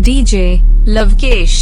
DJ Lavkesh.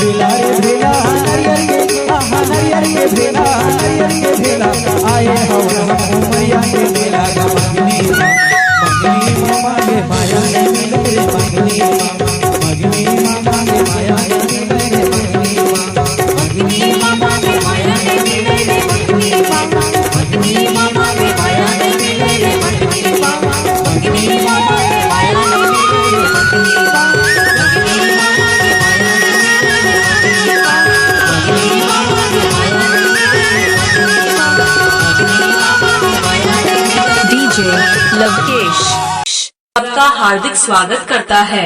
भेला रे भेला नरियर के आहा नरियर के भेला नरियर के भेला आए हवन हम मैया के भेला गा मगनी मामा के माया के मिले रे मगनी मामा के माया के मिले रे मगनी मामा के माया के मिले रे मगनी मामा के माया के मिले रे मगनी मामा के माया के मिले रे DJ लवकेश आपका हार्दिक स्वागत करता है।